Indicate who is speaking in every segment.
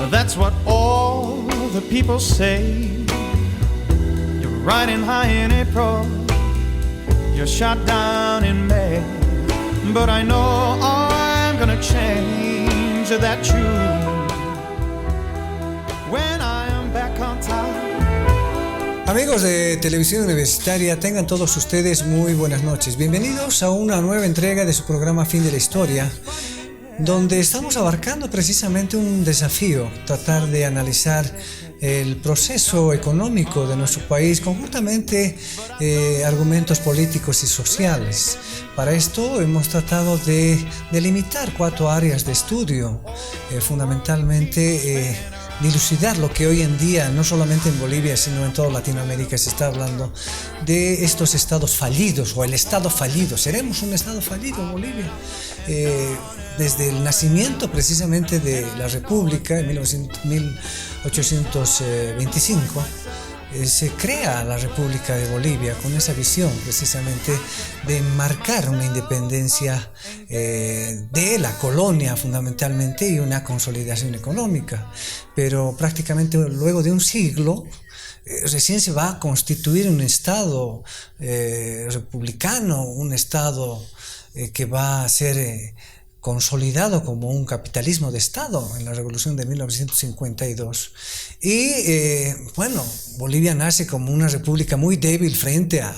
Speaker 1: That's what all the people say. You're riding high in April, you're shot down in May. But I know I'm gonna change that tune when I am back on top.
Speaker 2: Amigos de Televisión Universitaria, tengan todos ustedes muy buenas noches. Bienvenidos a una nueva entrega de su programa Fin de la Historia, donde estamos abarcando precisamente un desafío, tratar de analizar el proceso económico de nuestro país, conjuntamente argumentos políticos y sociales. Para esto hemos tratado de delimitar 4 áreas de estudio, fundamentalmente dilucidar lo que hoy en día, no solamente en Bolivia, sino en toda Latinoamérica, se está hablando de estos estados fallidos o el estado fallido. ¿Seremos un estado fallido en Bolivia? Desde el nacimiento precisamente de la República en 1825, se crea la República de Bolivia con esa visión precisamente de marcar una independencia de la colonia fundamentalmente y una consolidación económica. Pero prácticamente luego de un siglo recién se va a constituir un Estado republicano, un Estado que va a ser consolidado como un capitalismo de Estado en la Revolución de 1952. Y Bolivia nace como una república muy débil frente a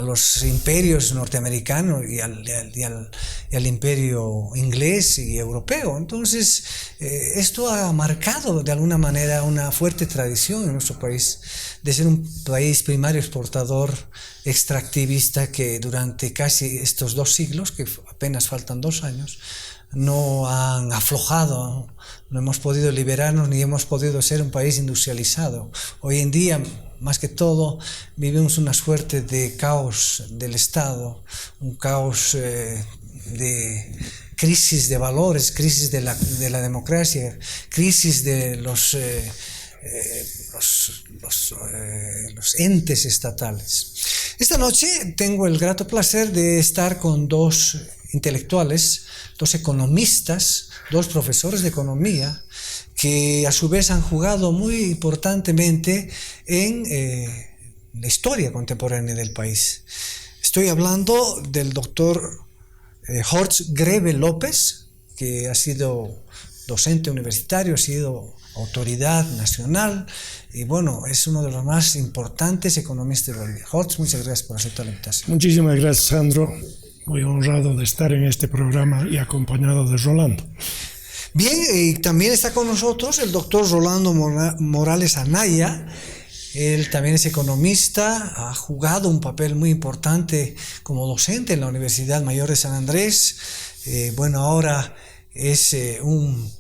Speaker 2: los imperios norteamericanos y al imperio inglés y europeo. Entonces, esto ha marcado de alguna manera una fuerte tradición en nuestro país de ser un país primario exportador extractivista que durante casi estos 2 siglos, que apenas faltan 2 años, no han aflojado, no hemos podido liberarnos ni hemos podido ser un país industrializado. Hoy en día, más que todo, vivimos una suerte de caos del Estado, un caos de crisis de valores, crisis de la democracia, crisis de los entes estatales. Esta noche tengo el grato placer de estar con 2 intelectuales, 2 economistas, 2 profesores de economía, que a su vez han jugado muy importantemente en la historia contemporánea del país. Estoy hablando del doctor Horst Greve López, que ha sido docente universitario, ha sido autoridad nacional y es uno de los más importantes economistas de Bolivia. Horst, muchas gracias por aceptar la invitación.
Speaker 3: Muchísimas gracias, Sandro. Muy honrado de estar en este programa y acompañado de Rolando.
Speaker 2: Bien, y también está con nosotros el doctor Rolando Morales Anaya. Él también es economista, ha jugado un papel muy importante como docente en la Universidad Mayor de San Andrés. Ahora es un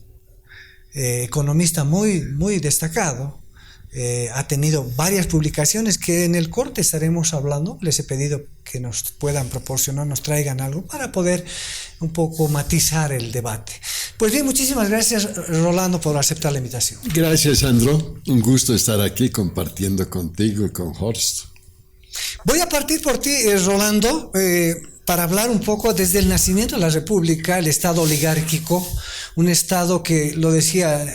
Speaker 2: economista muy, muy destacado. Ha tenido varias publicaciones que en el corte estaremos hablando. Les he pedido que nos puedan proporcionar, nos traigan algo para poder un poco matizar el debate. Pues bien, muchísimas gracias, Rolando, por aceptar la invitación.
Speaker 4: Gracias, Sandro. Un gusto estar aquí compartiendo contigo y con Horst.
Speaker 2: Voy a partir por ti, Rolando, para hablar un poco desde el nacimiento de la República, el Estado oligárquico, un Estado que, lo decía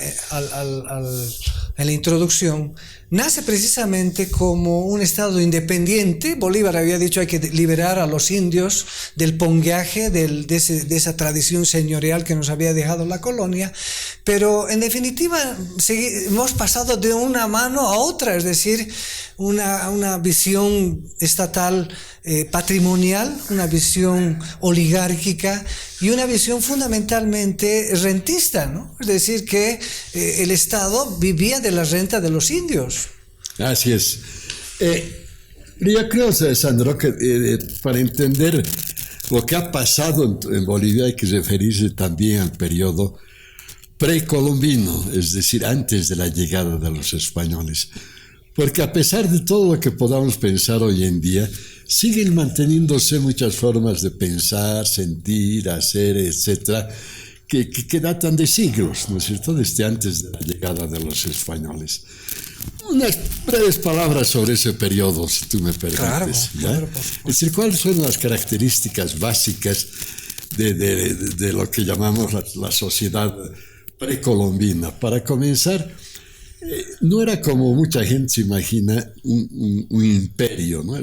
Speaker 2: en la introducción, nace precisamente como un Estado independiente. Bolívar había dicho hay que liberar a los indios del pongueaje, de esa tradición señorial que nos había dejado la colonia, pero en definitiva hemos pasado de una mano a otra, es decir, una visión estatal patrimonial, una visión oligárquica y una visión fundamentalmente rentista, ¿no? Es decir, que el Estado vivía de la renta de los indios.
Speaker 4: Así es. Yo creo, Sandro, que para entender lo que ha pasado en Bolivia hay que referirse también al periodo precolombino, es decir, antes de la llegada de los españoles. Porque a pesar de todo lo que podamos pensar hoy en día, siguen manteniéndose muchas formas de pensar, sentir, hacer, etcétera, que datan de siglos, ¿no es cierto?, desde antes de la llegada de los españoles. Unas breves palabras sobre ese periodo, si tú me permites. Claro, es decir, ¿cuáles son las características básicas de lo que llamamos la sociedad precolombina. Para comenzar, no era como mucha gente se imagina un imperio, ¿no?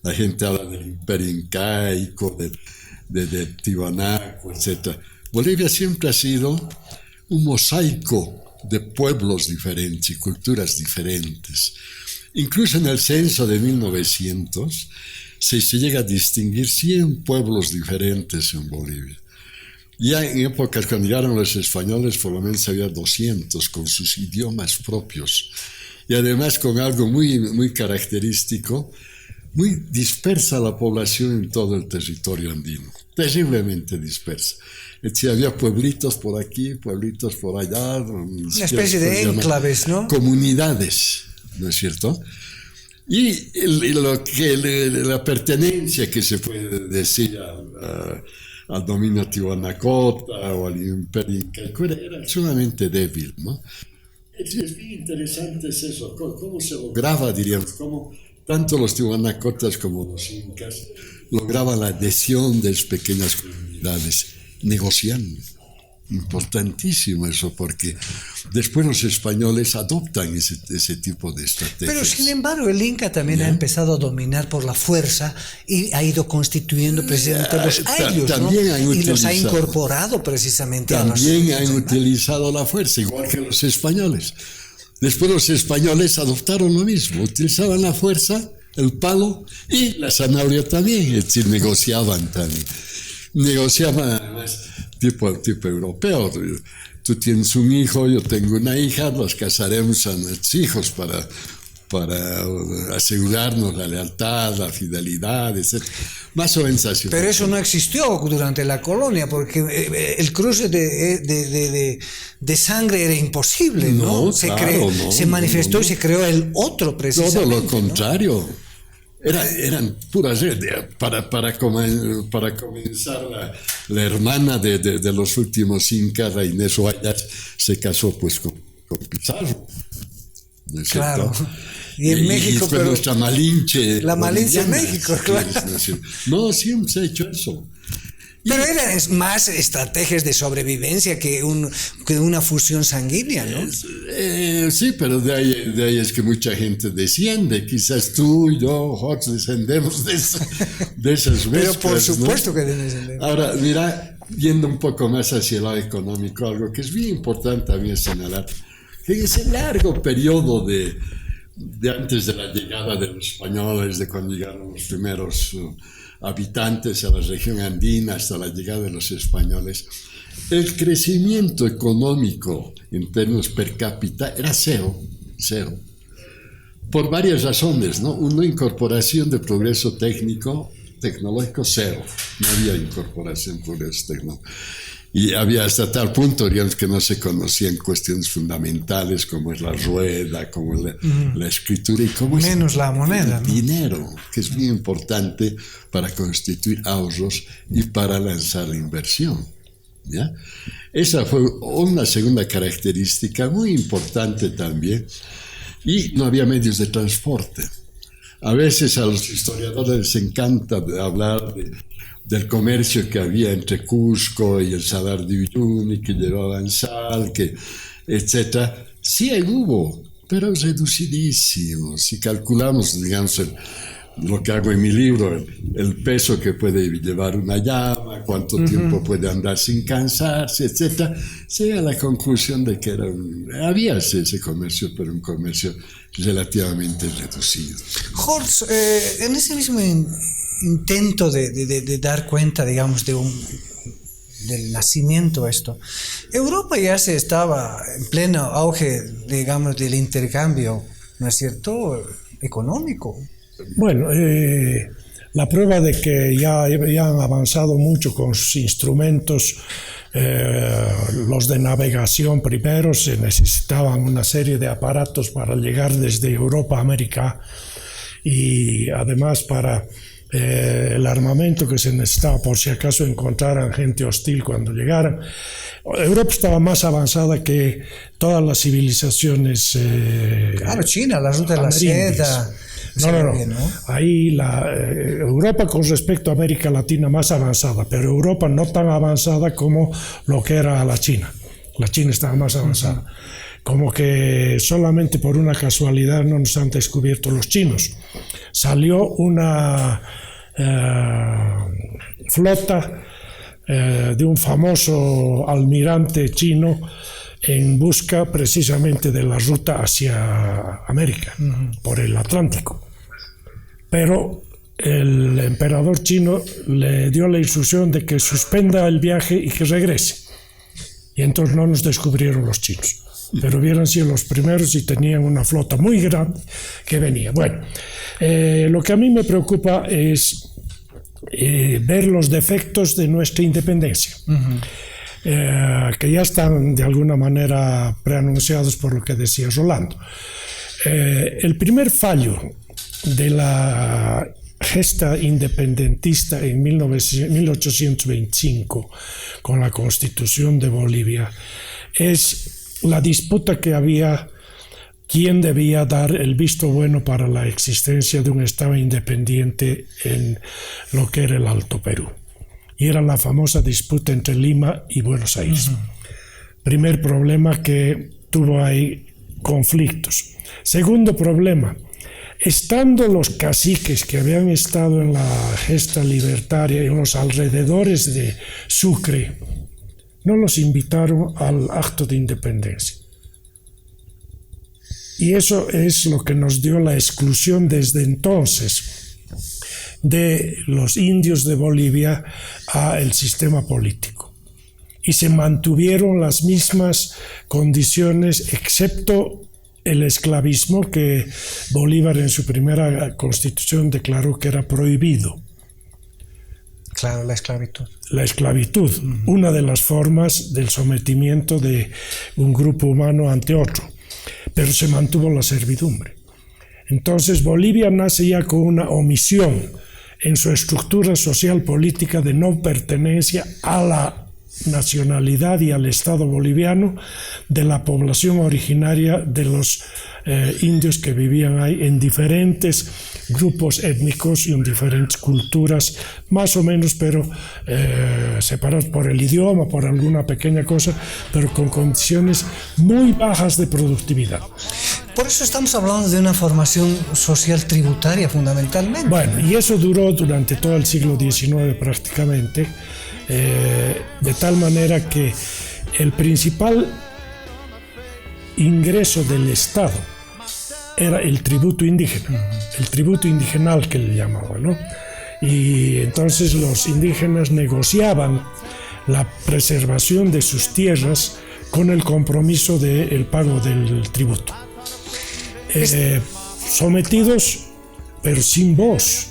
Speaker 4: La gente habla del imperio incaico, de Tiwanaku, etc. Bolivia siempre ha sido un mosaico de pueblos diferentes y culturas diferentes. Incluso en el censo de 1900 se llega a distinguir 100 pueblos diferentes en Bolivia. Ya en épocas cuando llegaron los españoles, por lo menos había 200 con sus idiomas propios. Y además con algo muy característico, muy dispersa la población en todo el territorio andino, terriblemente dispersa. Es decir, había pueblitos por aquí, pueblitos por allá.
Speaker 2: Una especie de enclaves, ¿no?
Speaker 4: Comunidades, ¿no es cierto? Y la pertenencia que se puede decir al dominio tiwanacota o al imperio incaico era sumamente débil, ¿no? Es bien interesante eso, cómo se lograba, diríamos, cómo tanto los tiwanacotas como los incas lograban la adhesión de las pequeñas comunidades negociando. Importantísimo eso, porque después los españoles adoptan ese tipo de estrategias.
Speaker 2: Pero sin embargo el Inca también ha empezado a dominar por la fuerza y ha ido constituyendo precisamente los ayllus, ¿no? Y los ha incorporado precisamente a los...
Speaker 4: También han utilizado la fuerza, igual que los españoles. Después los españoles adoptaron lo mismo, utilizaban la fuerza, el palo y la zanahoria también, es decir, negociaban también. Negociaban además tipo europeo. Tú tienes un hijo, yo tengo una hija, los casaremos a nuestros hijos para asegurarnos la lealtad, la fidelidad, etc. Más o menos así.
Speaker 2: Pero eso no existió durante la colonia, porque el cruce de sangre era imposible, ¿no? Se manifestó y se creó el otro, precisamente.
Speaker 4: Todo lo contrario. ¿No? Eran puras... Para comenzar, la hermana de los últimos incas, la Inés Guayas, se casó pues con Pizarro. ¿No es
Speaker 2: claro.
Speaker 4: Cierto?
Speaker 2: Y en México...
Speaker 4: pero nuestra Malinche...
Speaker 2: La Malinche en México, claro.
Speaker 4: No, siempre se ha hecho eso.
Speaker 2: Pero eran más estrategias de sobrevivencia que una fusión sanguínea, ¿no?
Speaker 4: Sí, pero de ahí es que mucha gente desciende. Quizás tú y yo, Jorge, descendemos de esas mezclas.
Speaker 2: Pero por supuesto,
Speaker 4: ¿no?
Speaker 2: Que descendemos.
Speaker 4: Ahora, mira, yendo un poco más hacia el lado económico, algo que es bien importante también señalar, que en ese largo periodo de antes de la llegada de los españoles, de cuando llegaron los primeros habitantes a la región andina hasta la llegada de los españoles, el crecimiento económico en términos per cápita era cero, por varias razones, ¿no? Una incorporación de progreso tecnológico cero, no había incorporación de progreso tecnológico. Y había hasta tal punto, digamos, que no se conocían cuestiones fundamentales como es la rueda, como la escritura y como
Speaker 2: menos la moneda,
Speaker 4: el dinero, que es muy importante para constituir ahorros y para lanzar la inversión. ¿Ya? Esa fue una segunda característica muy importante también. Y no había medios de transporte. A veces a los historiadores les encanta hablar del comercio que había entre Cusco y el Salar de Uyuni, que llevaban sal, etc. Sí hubo, pero reducidísimo. Si calculamos, digamos, lo que hago en mi libro, el peso que puede llevar una llama, cuánto tiempo puede andar sin cansarse, etc., se llega a la conclusión de que había ese comercio, pero un comercio relativamente reducido.
Speaker 2: Jorge, en ese mismo intento de dar cuenta, digamos, del nacimiento esto, Europa ya se estaba en pleno auge, digamos, del intercambio, ¿no es cierto?, económico.
Speaker 3: Bueno, la prueba de que ya han avanzado mucho con sus instrumentos, los de navegación primero, se necesitaban una serie de aparatos para llegar desde Europa a América, y además para el armamento que se necesitaba por si acaso encontraran gente hostil cuando llegaran. Europa estaba más avanzada que todas las civilizaciones
Speaker 2: claro, China, la ruta de la seda.
Speaker 3: No. Ahí Europa con respecto a América Latina más avanzada, pero Europa no tan avanzada como lo que era la China. La China estaba más avanzada. Como que solamente por una casualidad no nos han descubierto los chinos. Salió una flota de un famoso almirante chino en busca precisamente de la ruta hacia América, por el Atlántico. Pero el emperador chino le dio la instrucción de que suspenda el viaje y que regrese. Y entonces no nos descubrieron los chinos. Pero hubieran sido los primeros y tenían una flota muy grande que venía. Bueno, lo que a mí me preocupa es ver los defectos de nuestra independencia, que ya están de alguna manera preanunciados por lo que decía Rolando. El primer fallo de la gesta independentista en 1825 con la Constitución de Bolivia es la disputa que había quién debía dar el visto bueno para la existencia de un Estado independiente en lo que era el Alto Perú. Y era la famosa disputa entre Lima y Buenos Aires. Primer problema, que tuvo ahí conflictos. Segundo problema, estando los caciques que habían estado en la gesta libertaria en los alrededores de Sucre, no los invitaron al acto de independencia. Y eso es lo que nos dio la exclusión desde entonces de los indios de Bolivia al sistema político. Y se mantuvieron las mismas condiciones, excepto el esclavismo, que Bolívar en su primera constitución declaró que era prohibido.
Speaker 2: Claro, la esclavitud.
Speaker 3: La esclavitud, una de las formas del sometimiento de un grupo humano ante otro, pero se mantuvo la servidumbre. Entonces Bolivia nace ya con una omisión en su estructura social política de no pertenencia a la nacionalidad y al Estado boliviano de la población originaria de los indios que vivían ahí en diferentes grupos étnicos y en diferentes culturas, más o menos, pero separados por el idioma, por alguna pequeña cosa, pero con condiciones muy bajas de productividad.
Speaker 2: Por eso estamos hablando de una formación social tributaria fundamentalmente.
Speaker 3: Bueno, y eso duró durante todo el siglo XIX prácticamente, de tal manera que el principal ingreso del Estado era el tributo indígena, el tributo indigenal que le llamaban, ¿no? Y entonces los indígenas negociaban la preservación de sus tierras con el compromiso del pago del tributo. Sometidos, pero sin voz.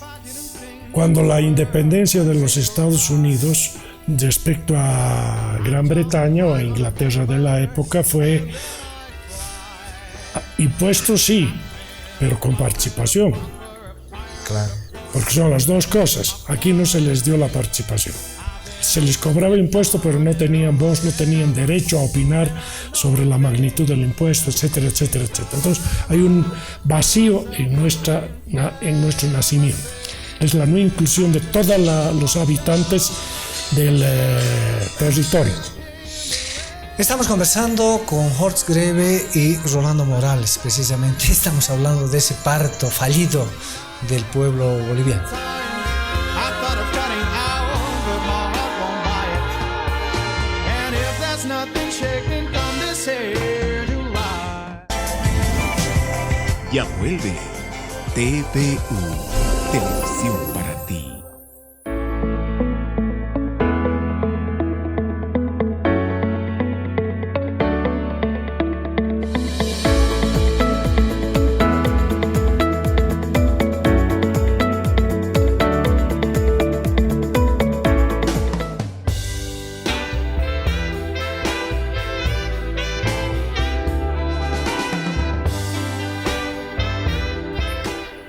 Speaker 3: Cuando la independencia de los Estados Unidos respecto a Gran Bretaña o a Inglaterra de la época fue impuestos, sí, pero con participación.
Speaker 2: Claro.
Speaker 3: Porque son las dos cosas. Aquí no se les dio la participación. Se les cobraba impuesto, pero no tenían voz, no tenían derecho a opinar sobre la magnitud del impuesto, etcétera, etcétera, etcétera. Entonces hay un vacío en nuestro nacimiento. Es la no inclusión de todos los habitantes del territorio.
Speaker 2: Estamos conversando con Horst Grebe y Rolando Morales. Precisamente estamos hablando de ese parto fallido del pueblo boliviano.
Speaker 5: Ya vuelve TVU, Televisión para ti.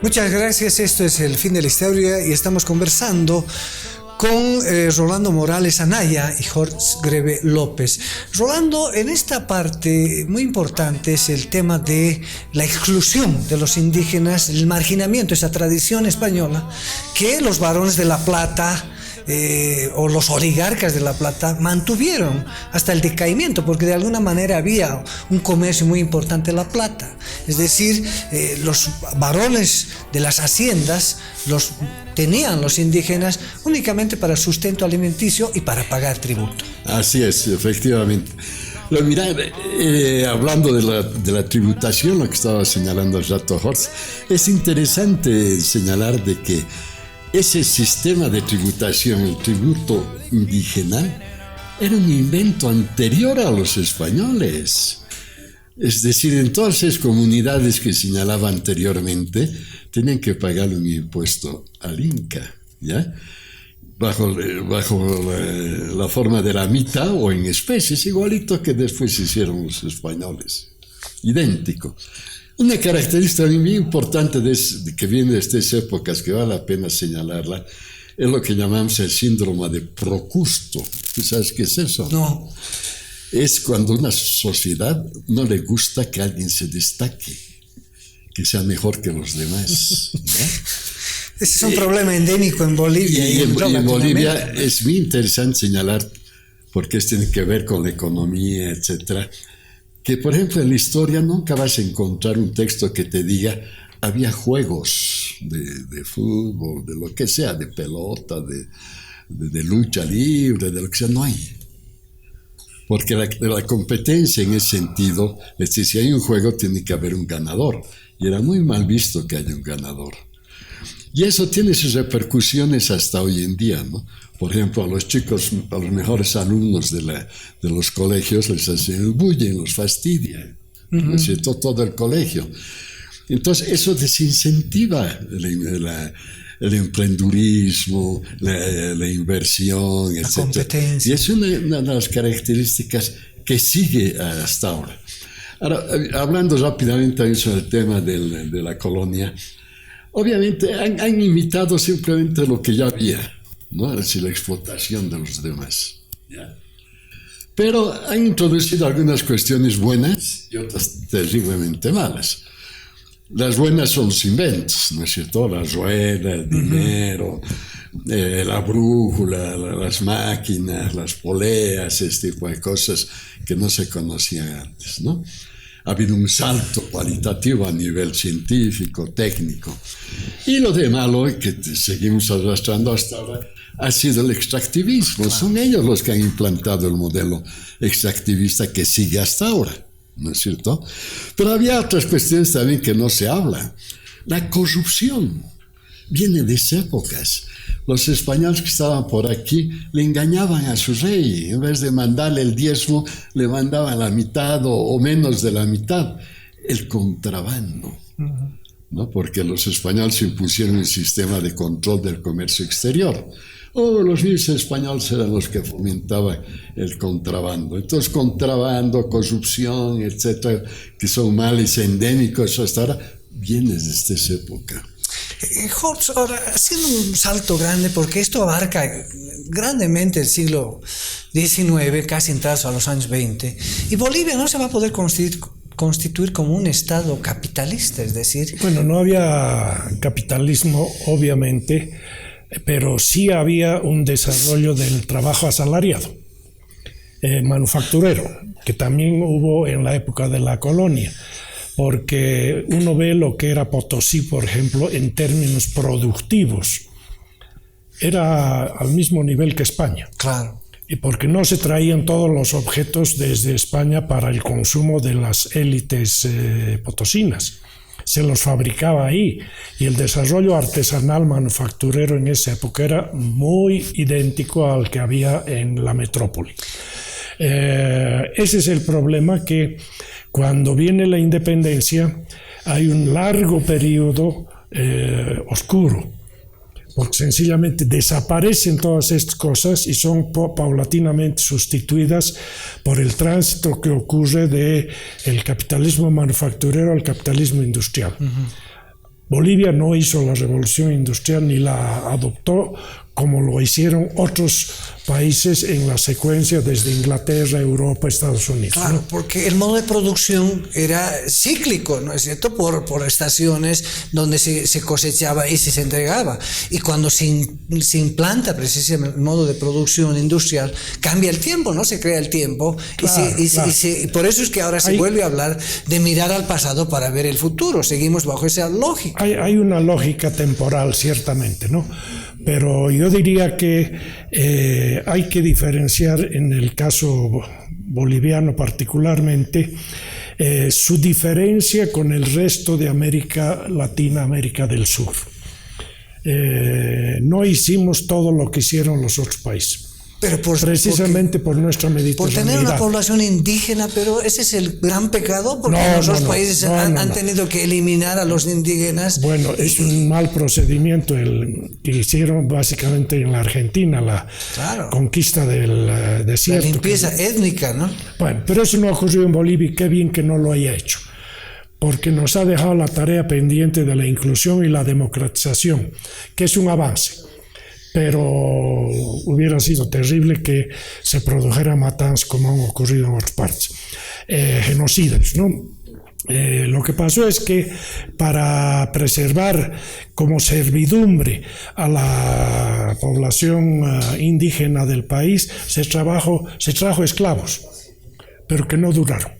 Speaker 2: Muchas gracias, esto es El Fin de la Historia y estamos conversando con Rolando Morales Anaya y Horst Grebe López. Rolando, en esta parte muy importante es el tema de la exclusión de los indígenas, el marginamiento, esa tradición española que los varones de La Plata o los oligarcas de La Plata mantuvieron hasta el decaimiento, porque de alguna manera había un comercio muy importante en La Plata. Es decir, los varones de las haciendas los tenían los indígenas únicamente para sustento alimenticio y para pagar tributo.
Speaker 4: Así es, efectivamente. Pero mira, hablando de la tributación, lo que estaba señalando el rato Horst, es interesante señalar de que ese sistema de tributación, el tributo indígena, era un invento anterior a los españoles. Es decir, en todas esas comunidades que señalaba anteriormente, tenían que pagar un impuesto al Inca, ¿ya? Bajo la forma de la mitad o en especies, igualito que después hicieron los españoles. Idéntico. Una característica muy importante que viene de estas épocas, que vale la pena señalarla, es lo que llamamos el síndrome de Procusto. ¿Tú sabes qué es eso?
Speaker 2: No.
Speaker 4: Es cuando a una sociedad no le gusta que alguien se destaque, que sea mejor que los demás, ¿no?
Speaker 2: Ese es un problema endémico en Bolivia.
Speaker 4: Y en Bolivia es muy interesante señalar, porque esto tiene que ver con la economía, etcétera, que por ejemplo en la historia nunca vas a encontrar un texto que te diga había juegos de fútbol, de lo que sea, de pelota, de lucha libre, de lo que sea, no hay. Porque la competencia en ese sentido, es decir, si hay un juego tiene que haber un ganador, y era muy mal visto que haya un ganador. Y eso tiene sus repercusiones hasta hoy en día, ¿no? Por ejemplo, a los chicos, a los mejores alumnos de los colegios les hacen el bullying, los fastidia, ¿no es cierto? Todo el colegio. Entonces, eso desincentiva el emprendurismo, la inversión, etc.
Speaker 2: La competencia.
Speaker 4: Y es una de las características que sigue hasta ahora. Ahora, hablando rápidamente sobre el tema de la colonia, obviamente han imitado simplemente lo que ya había, ¿no? Es decir, la explotación de los demás, ¿ya? Pero han introducido algunas cuestiones buenas y otras terriblemente malas. Las buenas son los inventos, ¿no es cierto? La rueda, el dinero, la brújula, las máquinas, las poleas, este tipo de cosas que no se conocían antes, ¿no? Ha habido un salto cualitativo a nivel científico, técnico. Y lo de malo, que seguimos arrastrando hasta ahora, ha sido el extractivismo. Son ellos los que han implantado el modelo extractivista que sigue hasta ahora, ¿no es cierto? Pero había otras cuestiones también que no se hablan. La corrupción viene de esas épocas. Los españoles que estaban por aquí le engañaban a su rey. En vez de mandarle el diezmo, le mandaban la mitad o menos de la mitad. El contrabando, ¿no? Porque los españoles impusieron un sistema de control del comercio exterior. Los mismos españoles eran los que fomentaban el contrabando. Entonces, contrabando, corrupción, etcétera, que son males endémicos hasta ahora, vienen desde esa época.
Speaker 2: Horst, ahora, haciendo un salto grande, porque esto abarca grandemente el siglo XIX, casi entrados a los años 20, y Bolivia no se va a poder constituir como un estado capitalista, es decir...
Speaker 3: Bueno, no había capitalismo, obviamente, pero sí había un desarrollo del trabajo asalariado, manufacturero, que también hubo en la época de la colonia. Porque uno ve lo que era Potosí, por ejemplo, en términos productivos. Era al mismo nivel que España.
Speaker 2: Claro.
Speaker 3: Y porque no se traían todos los objetos desde España para el consumo de las élites potosinas. Se los fabricaba ahí. Y el desarrollo artesanal manufacturero en esa época era muy idéntico al que había en la metrópoli. Ese es el problema, que cuando viene la independencia hay un largo periodo oscuro, porque sencillamente desaparecen todas estas cosas y son paulatinamente sustituidas por el tránsito que ocurre del capitalismo manufacturero al capitalismo industrial. Bolivia no hizo la revolución industrial ni la adoptó como lo hicieron otros países en la secuencia desde Inglaterra, Europa, Estados Unidos.
Speaker 2: Claro,
Speaker 3: ¿no?
Speaker 2: porque el modo de producción era cíclico, ¿no es cierto? Por estaciones donde se cosechaba y se entregaba. Y cuando se implanta precisamente el modo de producción industrial, cambia el tiempo, ¿no? Se crea el tiempo.
Speaker 3: Claro,
Speaker 2: y por eso es que ahora se vuelve a hablar de mirar al pasado para ver el futuro. Seguimos bajo esa lógica.
Speaker 3: Hay una lógica temporal, ciertamente, ¿no? Pero yo diría que hay que diferenciar en el caso boliviano particularmente su diferencia con el resto de América Latina, América del Sur. No hicimos todo lo que hicieron los otros países.
Speaker 2: Pero
Speaker 3: precisamente por nuestra
Speaker 2: por
Speaker 3: mediterraneidad.
Speaker 2: tener una población indígena, pero ese es el gran pecado, porque los otros países han tenido que eliminar a los indígenas.
Speaker 3: Bueno, es un mal procedimiento el que hicieron básicamente en la Argentina, la conquista del desierto.
Speaker 2: La limpieza étnica, ¿no?
Speaker 3: Bueno, pero eso no ocurrió en Bolivia y qué bien que no lo haya hecho, porque nos ha dejado la tarea pendiente de la inclusión y la democratización, que es un avance. Pero hubiera sido terrible que se produjeran matanzas como han ocurrido en otras partes, genocidas, ¿no? Lo que pasó es que para preservar como servidumbre a la población indígena del país se trajo esclavos, pero que no duraron.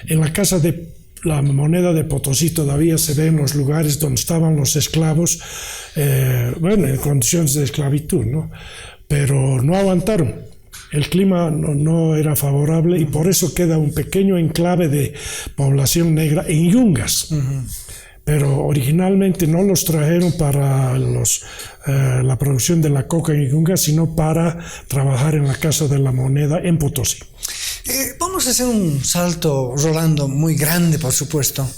Speaker 3: En la casa de la moneda de Potosí todavía se ve en los lugares donde estaban los esclavos, en condiciones de esclavitud, ¿no? Pero no aguantaron. El clima no era favorable y por eso queda un pequeño enclave de población negra en Yungas. Pero originalmente no los trajeron para la producción de la coca en Yungas, sino para trabajar en la Casa de la Moneda en Potosí.
Speaker 2: Vamos a hacer un salto, Rolando, muy grande, por supuesto,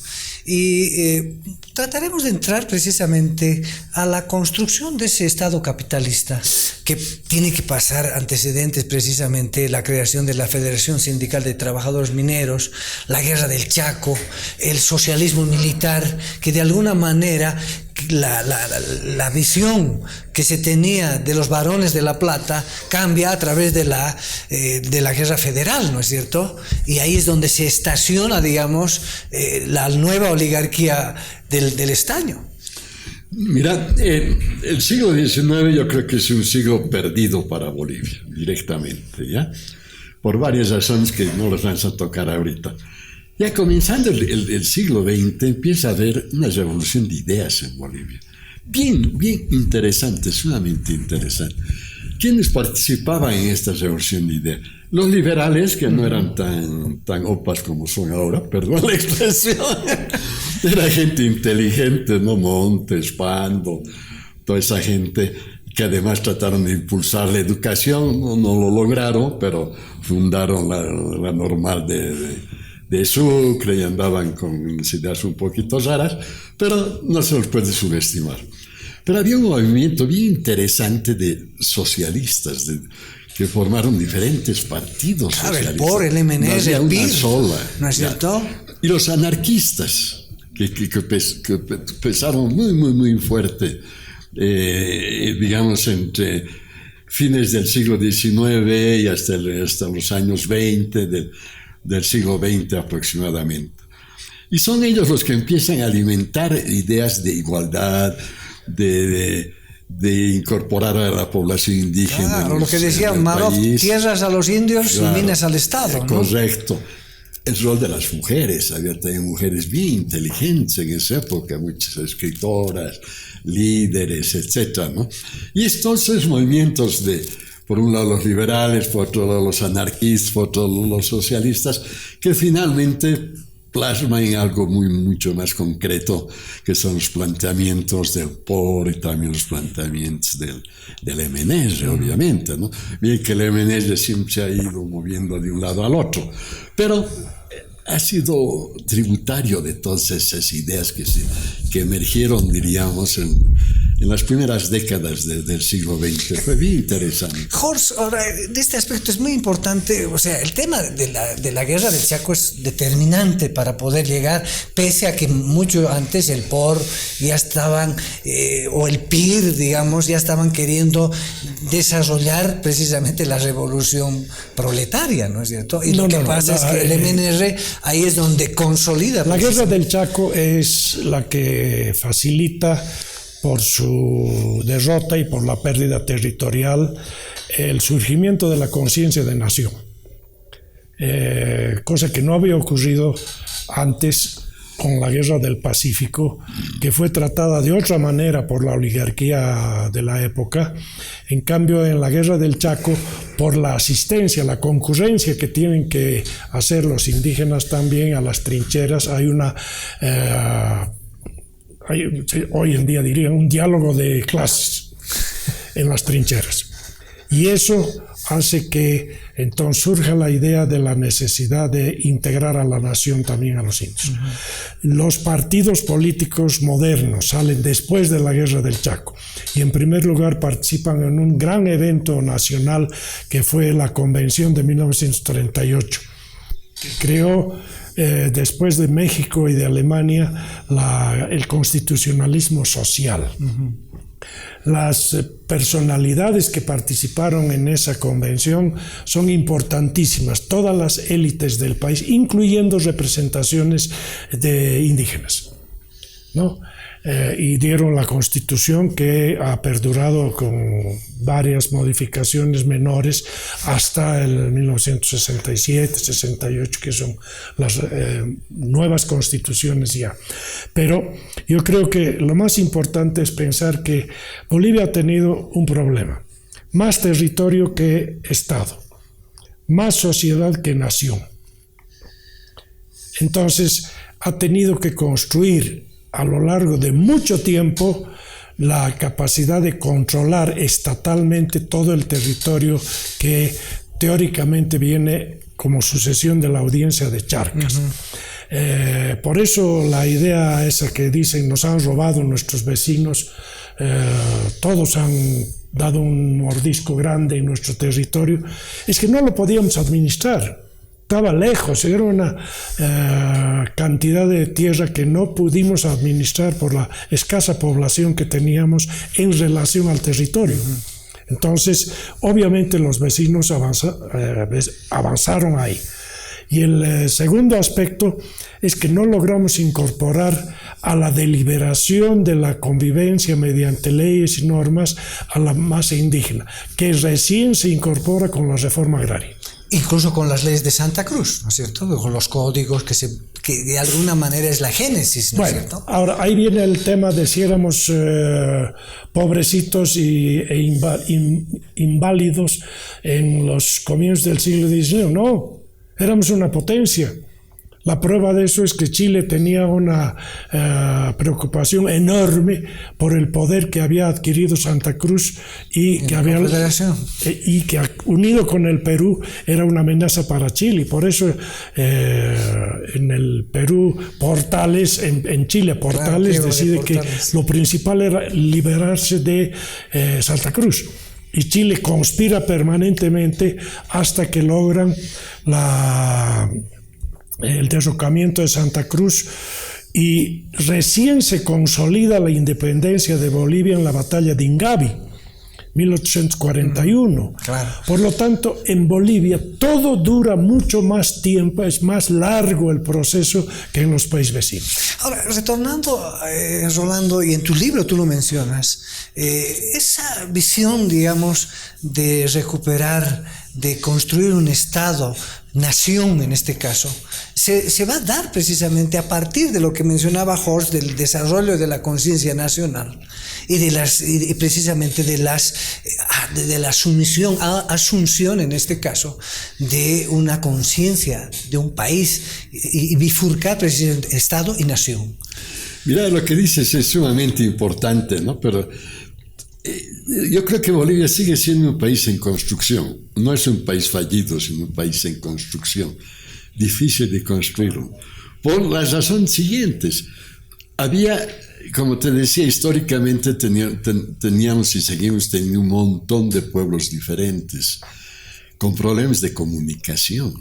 Speaker 2: y trataremos de entrar precisamente a la construcción de ese Estado capitalista que tiene que pasar antecedentes precisamente la creación de la Federación Sindical de Trabajadores Mineros, la Guerra del Chaco, el socialismo militar, que de alguna manera la visión que se tenía de los varones de La Plata cambia a través de la guerra federal, ¿no es cierto? Y ahí es donde se estaciona, digamos, la nueva oligarquía del estaño.
Speaker 4: Mira, el siglo XIX yo creo que es un siglo perdido para Bolivia, directamente, ¿ya? Por varias razones que no las vamos a tocar ahorita. Ya comenzando el siglo XX empieza a haber una revolución de ideas en Bolivia. Bien interesante, sumamente interesante. ¿Quiénes participaban en esta revolución de ideas? Los liberales, que no eran tan opas como son ahora, perdón la expresión. Era gente inteligente, ¿no? Montes, Pando, toda esa gente que además trataron de impulsar la educación, no lo lograron, pero fundaron la normal de Sucre y andaban con ideas un poquito raras, pero no se los puede subestimar. Pero había un movimiento bien interesante de socialistas, que formaron diferentes partidos socialistas.
Speaker 2: El POR, el MNR, el PIR,
Speaker 4: ¿no es cierto? Y los anarquistas, que pesaron muy fuerte, digamos, entre fines del siglo XIX y hasta los años 20 del siglo XX aproximadamente. Y son ellos los que empiezan a alimentar ideas de igualdad, de incorporar a la población indígena.
Speaker 2: Claro, lo que decía Maroff, tierras a los indios, claro, y minas al Estado, ¿no?
Speaker 4: Correcto. El rol de las mujeres, había también mujeres bien inteligentes en esa época, muchas escritoras, líderes, etcétera, ¿no? Y estos movimientos por un lado los liberales, por otro lado los anarquistas, por otro lado los socialistas, que finalmente plasman en algo mucho más concreto, que son los planteamientos del POR y también los planteamientos del MNR, obviamente, ¿no? Bien que el MNR siempre se ha ido moviendo de un lado al otro, pero ha sido tributario de todas esas ideas que emergieron, diríamos, en las primeras décadas del siglo XX. Fue bien interesante.
Speaker 2: Jorge, ahora, de este aspecto es muy importante, o sea, el tema de la guerra del Chaco es determinante para poder llegar, pese a que mucho antes el POR ya estaban, o el PIR, digamos, ya estaban queriendo desarrollar precisamente la revolución proletaria, ¿no es cierto? Y lo que pasa es que el MNR ahí es donde consolida.
Speaker 3: La guerra del Chaco es la que facilita, por su derrota y por la pérdida territorial, el surgimiento de la conciencia de nación, cosa que no había ocurrido antes con la guerra del Pacífico, que fue tratada de otra manera por la oligarquía de la época. En cambio, en la guerra del Chaco, por la asistencia, la concurrencia que tienen que hacer los indígenas también a las trincheras, hay una... hoy en día diría un diálogo de clases en las trincheras, y eso hace que entonces surja la idea de la necesidad de integrar a la nación también a los indios. Los partidos políticos modernos salen después de la guerra del Chaco y en primer lugar participan en un gran evento nacional que fue la Convención de 1938, que creó después de México y de Alemania el constitucionalismo social. Las personalidades que participaron en esa convención son importantísimas, todas las élites del país, incluyendo representaciones de indígenas, ¿no? Y dieron la Constitución, que ha perdurado con varias modificaciones menores hasta el 1967, 68, que son las nuevas constituciones ya. Pero yo creo que lo más importante es pensar que Bolivia ha tenido un problema: más territorio que Estado, más sociedad que nación. Entonces ha tenido que construir a lo largo de mucho tiempo la capacidad de controlar estatalmente todo el territorio que teóricamente viene como sucesión de la audiencia de Charcas. Por eso la idea esa que dicen nos han robado nuestros vecinos, todos han dado un mordisco grande en nuestro territorio, es que no lo podíamos administrar. Estaba lejos, era una cantidad de tierra que no pudimos administrar por la escasa población que teníamos en relación al territorio. Entonces, obviamente los vecinos avanzaron ahí. Y el segundo aspecto es que no logramos incorporar a la deliberación de la convivencia mediante leyes y normas a la masa indígena, que recién se incorpora con la reforma agraria.
Speaker 2: Incluso con las leyes de Santa Cruz, ¿no es cierto? Con los códigos que de alguna manera es la génesis, ¿no es cierto? Bueno,
Speaker 3: ahora ahí viene el tema de si éramos pobrecitos e inválidos en los comienzos del siglo XIX. No, éramos una potencia. La prueba de eso es que Chile tenía una preocupación enorme por el poder que había adquirido Santa Cruz y que unido con el Perú era una amenaza para Chile. Por eso en el Perú Portales, en Chile Portales decide que lo principal era liberarse de Santa Cruz. Y Chile conspira permanentemente hasta que logran el derrocamiento de Santa Cruz, y recién se consolida la independencia de Bolivia en la batalla de Ingavi, 1841.
Speaker 2: Claro.
Speaker 3: Por lo tanto, en Bolivia todo dura mucho más tiempo, es más largo el proceso que en los países vecinos.
Speaker 2: Ahora, retornando, Rolando, y en tu libro tú lo mencionas, esa visión, digamos, de recuperar, de construir un Estado, nación en este caso, se va a dar precisamente a partir de lo que mencionaba Jorge, del desarrollo de la conciencia nacional y precisamente de la asunción en este caso de una conciencia de un país y bifurcar precisamente Estado y nación.
Speaker 4: Mira, lo que dices es sumamente importante, ¿no? Pero yo creo que Bolivia sigue siendo un país en construcción. No es un país fallido, sino un país en construcción. Difícil de construirlo. Por las razones siguientes. Había como te decía, históricamente teníamos y seguimos teniendo un montón de pueblos diferentes, con problemas de comunicación.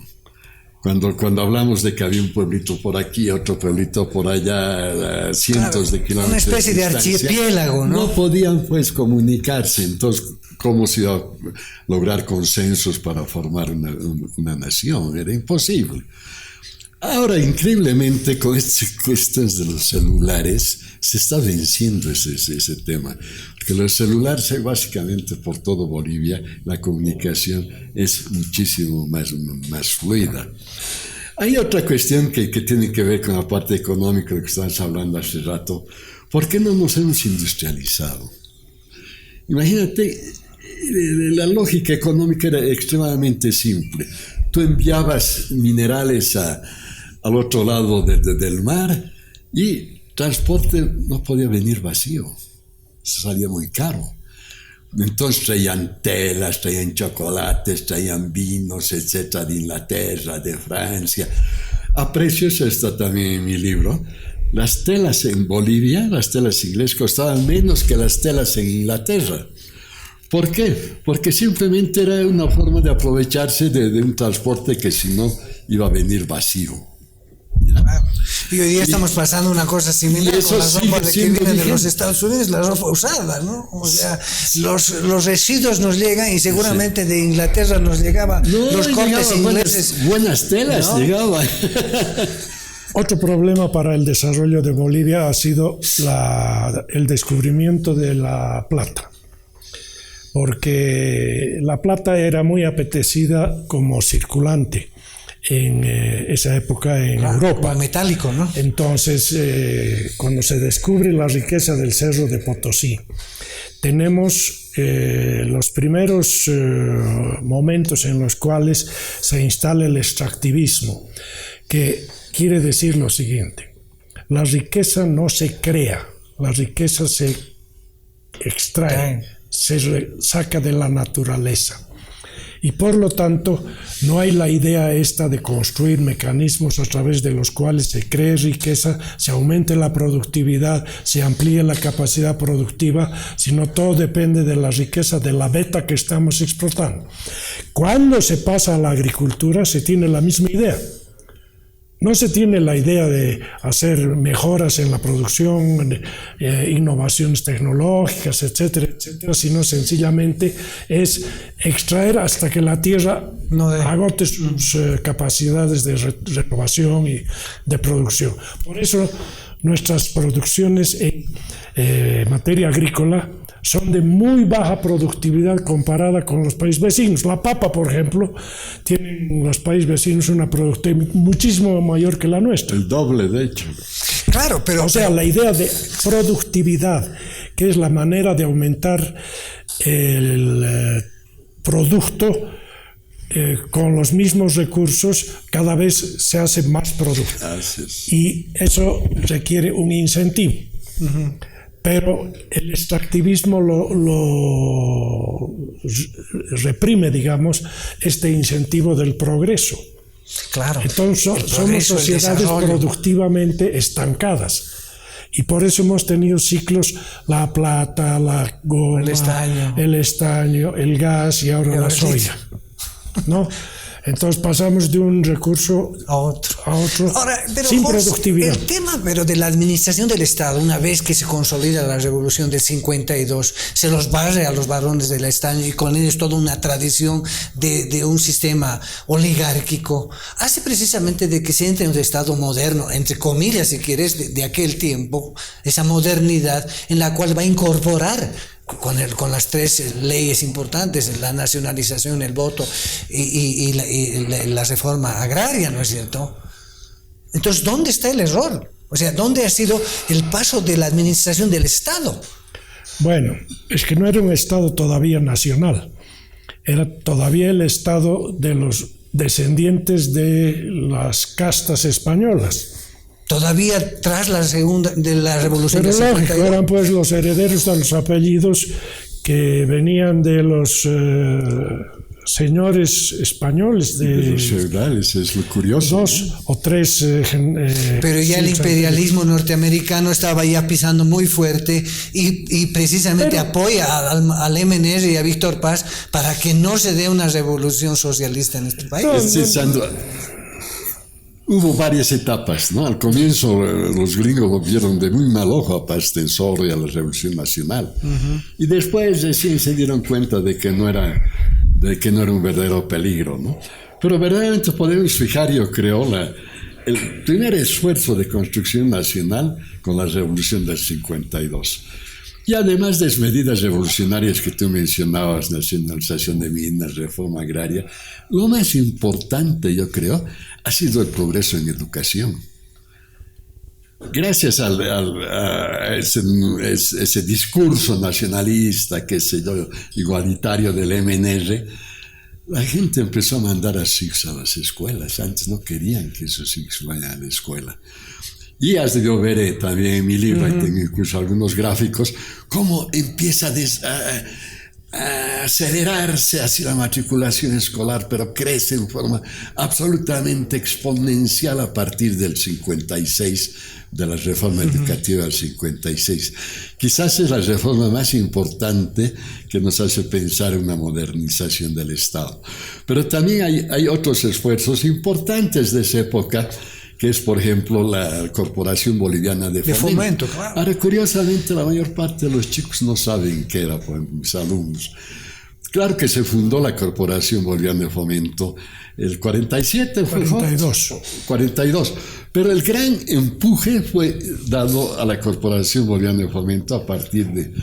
Speaker 4: Cuando hablamos de que había un pueblito por aquí, otro pueblito por allá, cientos de kilómetros.
Speaker 2: Una especie de archipiélago, ¿no?
Speaker 4: No podían pues comunicarse, entonces ¿cómo se iba a lograr consensos para formar una nación? Era imposible. Ahora, increíblemente, con estas cuestiones de los celulares, se está venciendo ese tema. Porque los celulares, básicamente por todo Bolivia, la comunicación es muchísimo más fluida. Hay otra cuestión que tiene que ver con la parte económica de que estábamos hablando hace rato. ¿Por qué no nos hemos industrializado? Imagínate, la lógica económica era extremadamente simple. Tú enviabas minerales al otro lado del mar y transporte no podía venir vacío, salía muy caro. Entonces traían telas, traían chocolates, traían vinos, etcétera, de Inglaterra, de Francia, a precios, está también en mi libro. Las telas en Bolivia, las telas inglesas, costaban menos que las telas en Inglaterra. ¿Por qué? Porque simplemente era una forma de aprovecharse de un transporte que si no iba a venir vacío.
Speaker 2: Y hoy día estamos pasando una cosa similar con la ropa que viene de los Estados Unidos, la ropa usada, ¿no? O sea, los residuos nos llegan y seguramente de Inglaterra nos llegaban los cortes ingleses.
Speaker 4: Buenas telas, ¿no? Llegaban.
Speaker 3: Otro problema para el desarrollo de Bolivia ha sido el descubrimiento de la plata, porque la plata era muy apetecida como circulante en esa época en Europa.
Speaker 2: Metálico, ¿no?
Speaker 3: Entonces, cuando se descubre la riqueza del Cerro de Potosí, tenemos los primeros momentos en los cuales se instala el extractivismo, que quiere decir lo siguiente: la riqueza no se crea, la riqueza se extrae, se saca de la naturaleza. Y por lo tanto, no hay la idea esta de construir mecanismos a través de los cuales se cree riqueza, se aumente la productividad, se amplíe la capacidad productiva, sino todo depende de la riqueza de la beta que estamos explotando. Cuando se pasa a la agricultura, se tiene la misma idea. No se tiene la idea de hacer mejoras en la producción, innovaciones tecnológicas, etcétera, etcétera, sino sencillamente es extraer hasta que la tierra agote sus capacidades de renovación y de producción. Por eso nuestras producciones en materia agrícola son de muy baja productividad comparada con los países vecinos. La papa, por ejemplo, tienen los países vecinos una productividad muchísimo mayor que la nuestra.
Speaker 4: El doble, de hecho.
Speaker 2: Claro, pero...
Speaker 3: O sea, la idea de productividad, que es la manera de aumentar el producto con los mismos recursos, cada vez se hace más producto. Y eso requiere un incentivo. Pero el extractivismo lo reprime, digamos, este incentivo del progreso.
Speaker 2: Claro.
Speaker 3: Entonces somos sociedades productivamente estancadas. Y por eso hemos tenido ciclos, la plata, la goma, el estaño, el gas y ahora la soya, ¿no? Entonces pasamos de un recurso a otro
Speaker 2: ahora, pero
Speaker 3: sin productividad.
Speaker 2: El tema pero de la administración del Estado, una vez que se consolida la revolución del 52, se los barre a los varones del estaño y con ellos toda una tradición de un sistema oligárquico, hace precisamente de que se entre en un Estado moderno, entre comillas si quieres, de aquel tiempo, esa modernidad en la cual va a incorporar con las tres leyes importantes, la nacionalización, el voto y la reforma agraria, ¿no es cierto? Entonces, ¿dónde está el error? O sea, ¿dónde ha sido el paso de la administración del Estado?
Speaker 3: Bueno, es que no era un Estado todavía nacional, era todavía el Estado de los descendientes de las castas españolas.
Speaker 2: Todavía tras la revolución
Speaker 3: del 52. Pero lógico, eran pues los herederos de los apellidos que venían de los señores españoles
Speaker 4: de los feudales, es lo curioso.
Speaker 3: 2 o 3
Speaker 2: pero ya el imperialismo norteamericano estaba ya pisando muy fuerte y precisamente apoya al MNR y a Víctor Paz para que no se dé una revolución socialista en este país.
Speaker 4: Hubo varias etapas, ¿no? Al comienzo los gringos lo vieron de muy mal ojo a Paz del Zorro y a la Revolución Nacional. Y después recién se dieron cuenta de que no era un verdadero peligro, ¿no? Pero verdaderamente podemos fijar, yo creo, el primer esfuerzo de construcción nacional con la Revolución del 52. Y además de las medidas revolucionarias que tú mencionabas, nacionalización de minas, reforma agraria, lo más importante, yo creo, ha sido el progreso en educación. Gracias a ese discurso nacionalista, qué sé yo, igualitario del MNR, la gente empezó a mandar a sus hijos a las escuelas. Antes no querían que sus hijos vayan a la escuela. Y has debido ver también en mi libro, ahí tengo incluso algunos gráficos, cómo empieza a acelerarse así la matriculación escolar, pero crece en forma absolutamente exponencial a partir del 56, de la reforma educativa del 56. Quizás es la reforma más importante que nos hace pensar en una modernización del Estado. Pero también hay otros esfuerzos importantes de esa época, que es, por ejemplo, la Corporación Boliviana de Fomento.
Speaker 2: Claro.
Speaker 4: Ahora, curiosamente, la mayor parte de los chicos no saben qué era, por ejemplo, mis alumnos. Claro que se fundó la Corporación Boliviana de Fomento el 47, 42. Pero el gran empuje fue dado a la Corporación Boliviana de Fomento a partir de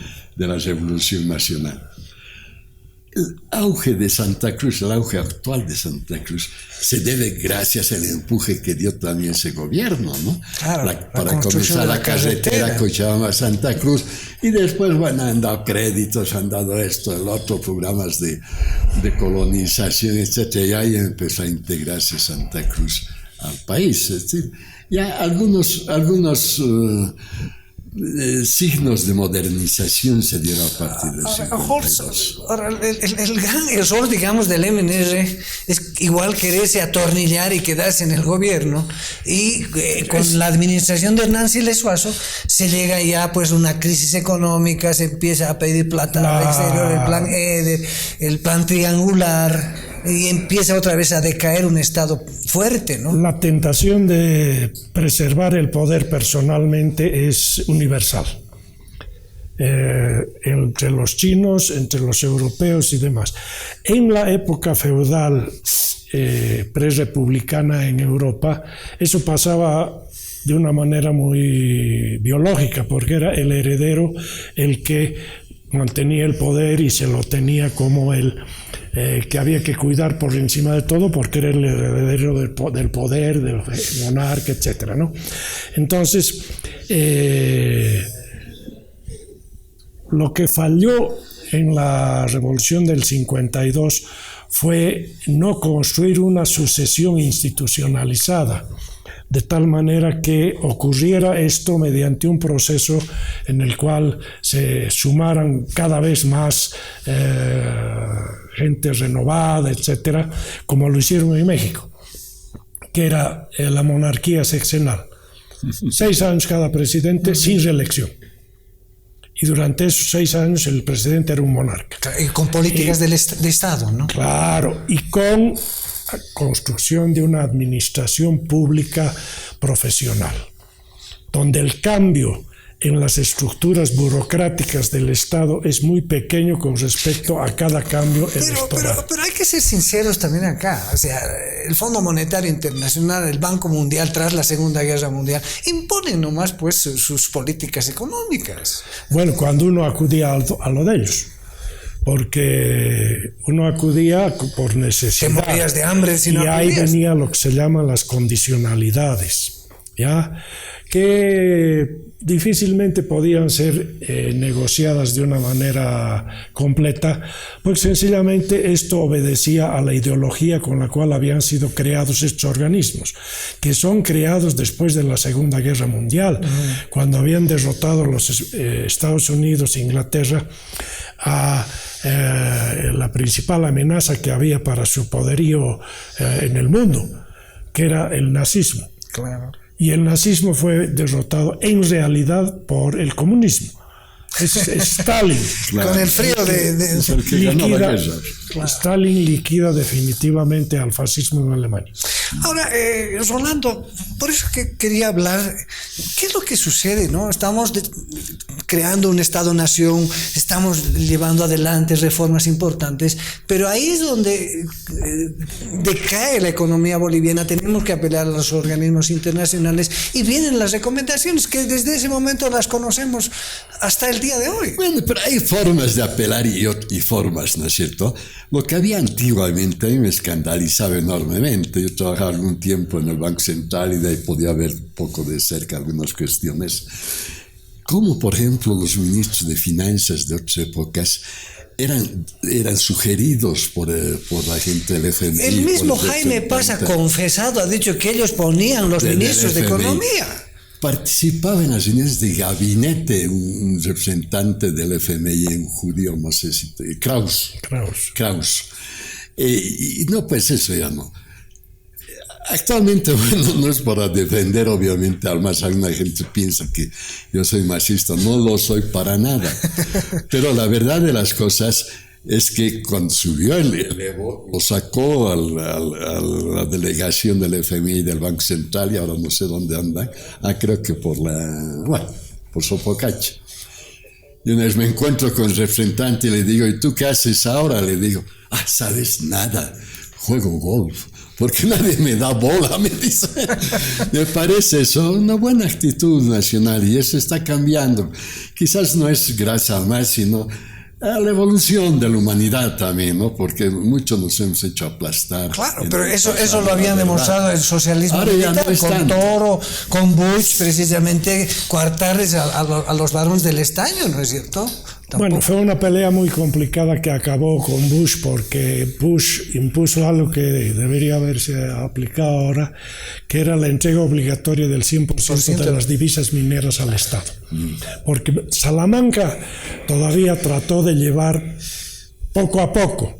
Speaker 4: la Revolución Nacional. El auge de Santa Cruz, el auge actual de Santa Cruz, se debe gracias al empuje que dio también ese gobierno, ¿no?
Speaker 2: Claro,
Speaker 4: para comenzar la carretera Cochabamba Santa Cruz, y después, bueno, han dado créditos, han dado esto, el otro, programas de colonización, etc. Y ahí empezó a integrarse Santa Cruz al país. Es decir, ya algunos signos de modernización se dieron a partir del 52.
Speaker 2: Ahora, el gran error, digamos, del MNR es igual quererse atornillar y quedarse en el gobierno, y con la administración de Hernán Siles Suazo se llega ya pues una crisis económica, se empieza a pedir plata exterior, el plan EDER, el plan triangular, y empieza otra vez a decaer un Estado fuerte, ¿no?
Speaker 3: La tentación de preservar el poder personalmente es universal. Entre los chinos, entre los europeos y demás. En la época feudal prerepublicana en Europa, eso pasaba de una manera muy biológica, porque era el heredero el que mantenía el poder y se lo tenía como el que había que cuidar por encima de todo, porque era el heredero del poder, del monarca, etc., ¿no? Entonces, lo que falló en la Revolución del 52 fue no construir una sucesión institucionalizada, de tal manera que ocurriera esto mediante un proceso en el cual se sumaran cada vez más gente renovada, etcétera, como lo hicieron en México, que era la monarquía sexenal. 6 años cada presidente sin reelección. Y durante esos 6 años el presidente era un monarca.
Speaker 2: Y con políticas de Estado, ¿no?
Speaker 3: Claro, y con construcción de una administración pública profesional, donde el cambio en las estructuras burocráticas del Estado es muy pequeño con respecto a cada cambio electoral.
Speaker 2: Pero hay que ser sinceros también acá. O sea, el Fondo Monetario Internacional, el Banco Mundial, tras la Segunda Guerra Mundial, imponen nomás pues sus políticas económicas.
Speaker 3: Bueno, cuando uno acudía a lo de ellos, porque uno acudía por necesidad.
Speaker 2: Te morías de hambre si no acudías.
Speaker 3: Y ahí venía lo que se llaman las condicionalidades, ¿ya? Que difícilmente podían ser negociadas de una manera completa, pues sencillamente esto obedecía a la ideología con la cual habían sido creados estos organismos, que son creados después de la Segunda Guerra Mundial, cuando habían derrotado los Estados Unidos e Inglaterra. a la principal amenaza que había para su poderío en el mundo, que era el nazismo.
Speaker 2: Claro.
Speaker 3: Y el nazismo fue derrotado en realidad por el comunismo. Es Stalin.
Speaker 4: Claro.
Speaker 2: Con el frío
Speaker 4: Es el que ganó la guerra.
Speaker 3: Stalin liquida definitivamente al fascismo en Alemania.
Speaker 2: Ahora, Rolando, por eso que quería hablar, ¿qué es lo que sucede, no? Estamos creando un Estado-nación, estamos llevando adelante reformas importantes, pero ahí es donde decae la economía boliviana. Tenemos que apelar a los organismos internacionales y vienen las recomendaciones que desde ese momento las conocemos hasta el día de hoy.
Speaker 4: Bueno, pero hay formas de apelar y formas, ¿no es cierto? Lo que había antiguamente a mí me escandalizaba enormemente. Yo trabajaba algún tiempo en el Banco Central y de ahí podía ver un poco de cerca algunas cuestiones. Como, por ejemplo, los ministros de finanzas de otras épocas eran sugeridos por la gente del FMI.
Speaker 2: El mismo Jaime Paz ha confesado, ha dicho que ellos ponían los ministros de Economía.
Speaker 4: Participaba en las reuniones de gabinete un representante del FMI, un judío, no sé si... Kraus. Y no, pues eso ya no. Actualmente, bueno, no es para defender, obviamente, además alguna gente piensa que yo soy machista, no lo soy para nada. Pero la verdad de las cosas es que cuando subió el Evo, lo sacó a la delegación del FMI del Banco Central y ahora no sé dónde andan. Creo que por Sopocacha. Y una vez me encuentro con el representante y le digo, ¿y tú qué haces ahora? Le digo, ¿sabes nada? Juego golf. Porque nadie me da bola, me dice. Me parece eso una buena actitud nacional y eso está cambiando. Quizás no es gracias al más, sino a la evolución de la humanidad también, ¿no? Porque muchos nos hemos hecho aplastar.
Speaker 2: Claro, pero eso lo habían demostrado el socialismo militar,
Speaker 4: no es
Speaker 2: con
Speaker 4: tanto.
Speaker 2: Toro, con Bush, precisamente coartarles a los varones del estaño, ¿no es cierto? Tampoco.
Speaker 3: Bueno, fue una pelea muy complicada que acabó con Bush porque Bush impuso algo que debería haberse aplicado ahora, que era la entrega obligatoria del 100% de las divisas mineras al Estado. Porque Salamanca todavía trató de llevar poco a poco,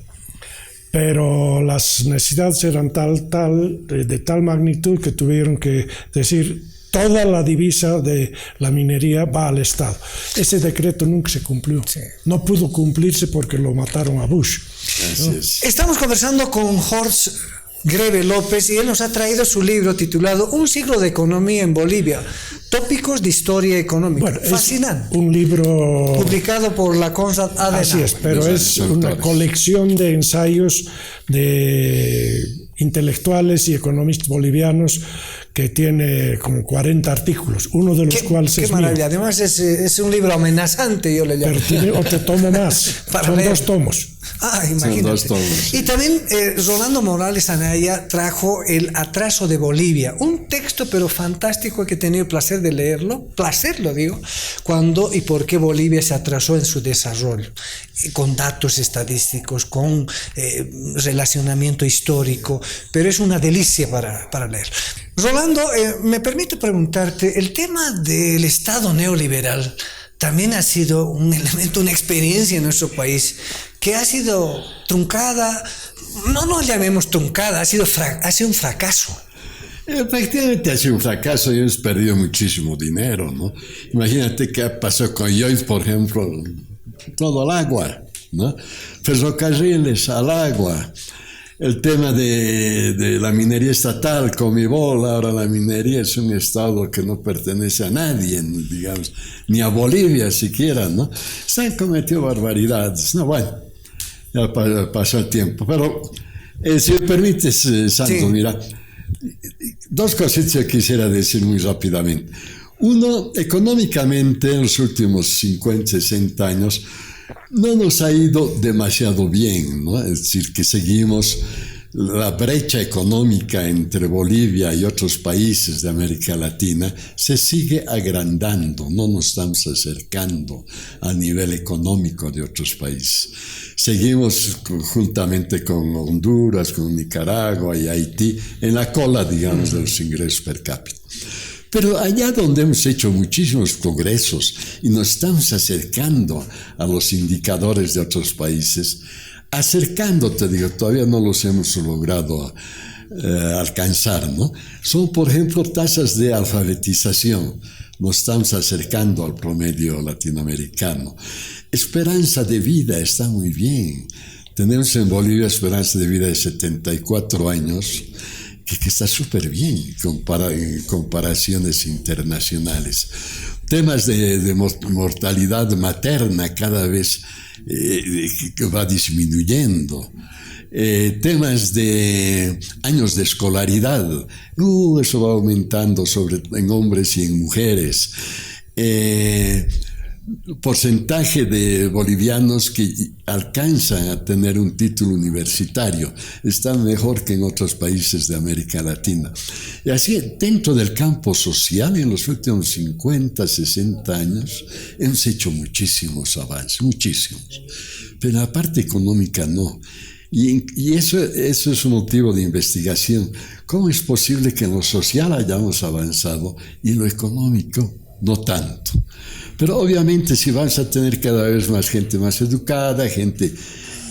Speaker 3: pero las necesidades eran de tal magnitud que tuvieron que decir toda la divisa de la minería va al Estado. Ese decreto nunca se cumplió. Sí. No pudo cumplirse porque lo mataron a Bush, ¿no?
Speaker 2: Estamos conversando con Jorge Greve López y él nos ha traído su libro titulado Un siglo de economía en Bolivia, tópicos de historia económica. Bueno, fascinante.
Speaker 3: Un libro
Speaker 2: publicado por la Conrad Adenauer.
Speaker 3: Así es, pero es una colección de ensayos de intelectuales y economistas bolivianos que tiene como 40 artículos, uno de los cuales es mío. Qué
Speaker 2: maravilla, además es un libro amenazante, yo le llamo.
Speaker 3: Pero te tomo más, son 2 tomos.
Speaker 2: Imagínate.
Speaker 4: Son 2 tomos.
Speaker 2: Y también Rolando Morales Anaya trajo El atraso de Bolivia, un texto pero fantástico que he tenido el placer de leerlo, cuando y por qué Bolivia se atrasó en su desarrollo, con datos estadísticos, con relacionamiento histórico, pero es una delicia para leer. Rolando, me permite preguntarte, el tema del Estado neoliberal también ha sido un elemento, una experiencia en nuestro país que ha sido truncada, no llamemos truncada, ha sido un fracaso.
Speaker 4: Efectivamente ha sido un fracaso y hemos perdido muchísimo dinero, ¿no? Imagínate qué pasó con Yoiz, por ejemplo, todo el agua, ¿no? Ferrocarriles al agua. El tema de la minería estatal, Comibol, ahora la minería es un estado que no pertenece a nadie, digamos, ni a Bolivia siquiera, ¿no? Se han cometido barbaridades, ¿no? Bueno, ya pasó el tiempo, pero si me permites, Santo, sí. Mira, 2 cositas que quisiera decir muy rápidamente. Uno, económicamente, en los últimos 50, 60 años, no nos ha ido demasiado bien, ¿no? Es decir, que seguimos la brecha económica entre Bolivia y otros países de América Latina se sigue agrandando, no nos estamos acercando a nivel económico de otros países. Seguimos juntamente con Honduras, con Nicaragua y Haití en la cola, digamos, de los ingresos per cápita. Pero allá donde hemos hecho muchísimos progresos y nos estamos acercando a los indicadores de otros países, acercándote, digo, todavía no los hemos logrado alcanzar, ¿no? Son, por ejemplo, tasas de alfabetización. Nos estamos acercando al promedio latinoamericano. Esperanza de vida está muy bien. Tenemos en Bolivia esperanza de vida de 74 años, que está súper bien en comparaciones internacionales. Temas de mortalidad materna cada vez que va disminuyendo. Temas de años de escolaridad, eso va aumentando en hombres y en mujeres. Porcentaje de bolivianos que alcanzan a tener un título universitario está mejor que en otros países de América Latina. Y así, dentro del campo social, en los últimos 50, 60 años, hemos hecho muchísimos avances, muchísimos. Pero en la parte económica no. Y eso es un motivo de investigación. ¿Cómo es posible que en lo social hayamos avanzado y en lo económico no tanto? Pero obviamente si vamos a tener cada vez más gente más educada, gente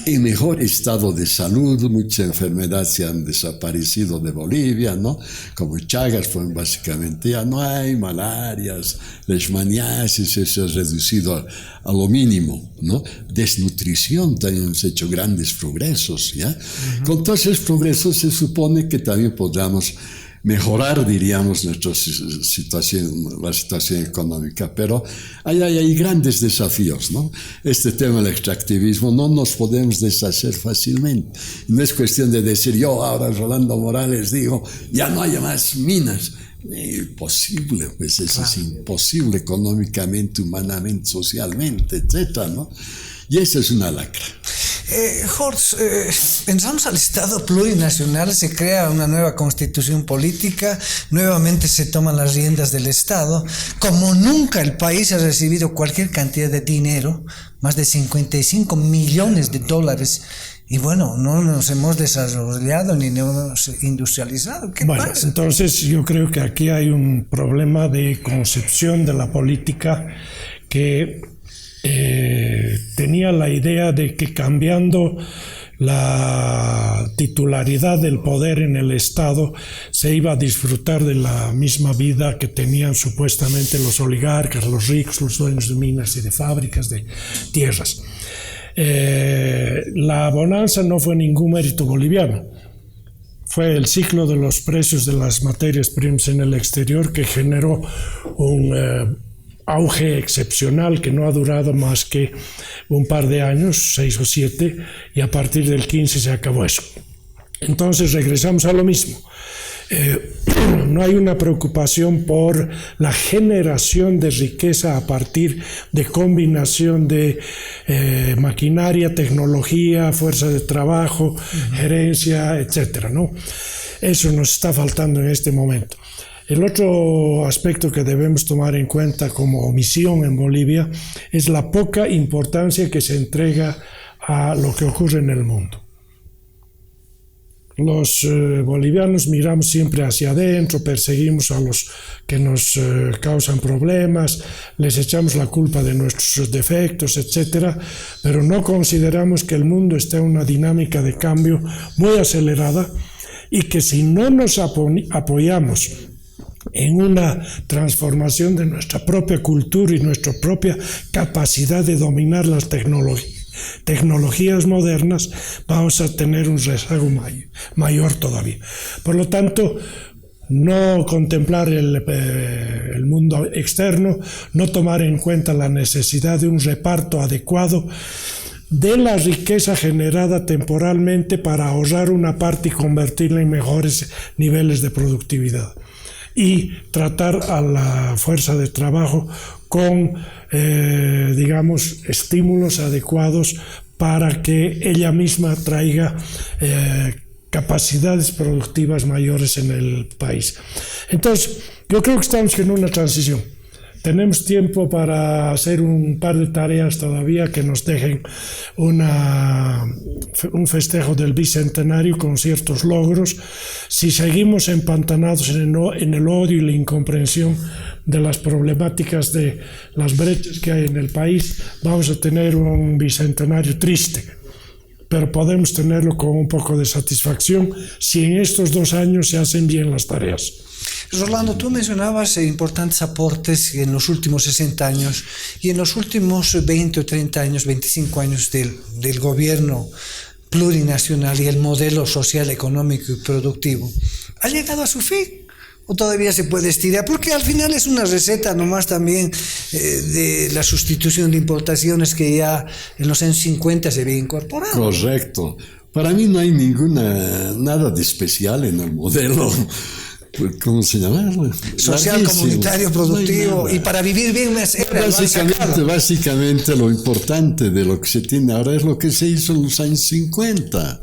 Speaker 4: en mejor estado de salud, muchas enfermedades se han desaparecido de Bolivia, ¿no? Como Chagas, pues básicamente ya no hay, malarias, leishmaniasis, eso ha reducido a lo mínimo, ¿no? Desnutrición también hemos hecho grandes progresos, ¿ya? Con todos esos progresos se supone que también podamos mejorar, diríamos, la situación económica, pero hay grandes desafíos, ¿no? Este tema del extractivismo no nos podemos deshacer fácilmente. No es cuestión de decir, yo ahora, Rolando Morales, digo, ya no haya más minas. Imposible, pues eso es imposible económicamente, humanamente, socialmente, etcétera, ¿no? Y esa es una lacra.
Speaker 2: Jorge, pensamos al Estado plurinacional, se crea una nueva constitución política, nuevamente se toman las riendas del Estado. Como nunca el país ha recibido cualquier cantidad de dinero, más de 55 millones de dólares, y bueno, no nos hemos desarrollado ni nos hemos industrializado. ¿Qué pasa?
Speaker 3: Entonces yo creo que aquí hay un problema de concepción de la política que tenía la idea de que cambiando la titularidad del poder en el Estado se iba a disfrutar de la misma vida que tenían supuestamente los oligarcas, los ricos, los dueños de minas y de fábricas de tierras. La bonanza no fue ningún mérito boliviano. Fue el ciclo de los precios de las materias primas en el exterior que generó un auge excepcional que no ha durado más que un par de años, 6 o 7, y a partir del 15 se acabó eso. Entonces regresamos a lo mismo. No hay una preocupación por la generación de riqueza a partir de combinación de maquinaria, tecnología, fuerza de trabajo, gerencia, etcétera, ¿no? Eso nos está faltando en este momento. El otro aspecto que debemos tomar en cuenta como omisión en Bolivia es la poca importancia que se entrega a lo que ocurre en el mundo. Los bolivianos miramos siempre hacia adentro, perseguimos a los que nos causan problemas, les echamos la culpa de nuestros defectos, etcétera, pero no consideramos que el mundo está en una dinámica de cambio muy acelerada y que si no nos apoyamos en una transformación de nuestra propia cultura y nuestra propia capacidad de dominar las tecnologías modernas, vamos a tener un rezago mayor todavía. Por lo tanto, no contemplar el mundo externo, no tomar en cuenta la necesidad de un reparto adecuado de la riqueza generada temporalmente para ahorrar una parte y convertirla en mejores niveles de productividad. Y tratar a la fuerza de trabajo con, digamos, estímulos adecuados para que ella misma traiga capacidades productivas mayores en el país. Entonces, yo creo que estamos en una transición. tenemos tiempo para hacer un par de tareas todavía que nos dejen un festejo del bicentenario con ciertos logros. Si seguimos empantanados en el odio y la incomprensión de las problemáticas de las brechas que hay en el país, vamos a tener un bicentenario triste. Pero podemos tenerlo con un poco de satisfacción si en estos 2 años se hacen bien las tareas.
Speaker 2: Rolando, tú mencionabas importantes aportes en los últimos 60 años y en los últimos 20 o 30 años, 25 años del gobierno plurinacional y el modelo social, económico y productivo. ¿Ha llegado a su fin? ¿O todavía se puede estirar? Porque al final es una receta nomás también de la sustitución de importaciones que ya en los años 50 se había incorporado.
Speaker 4: Correcto. Para mí no hay nada de especial en el modelo, ¿cómo se llama?
Speaker 2: Social, comunitario, productivo, no y para vivir bien
Speaker 4: básicamente lo importante de lo que se tiene ahora es lo que se hizo en los años 50.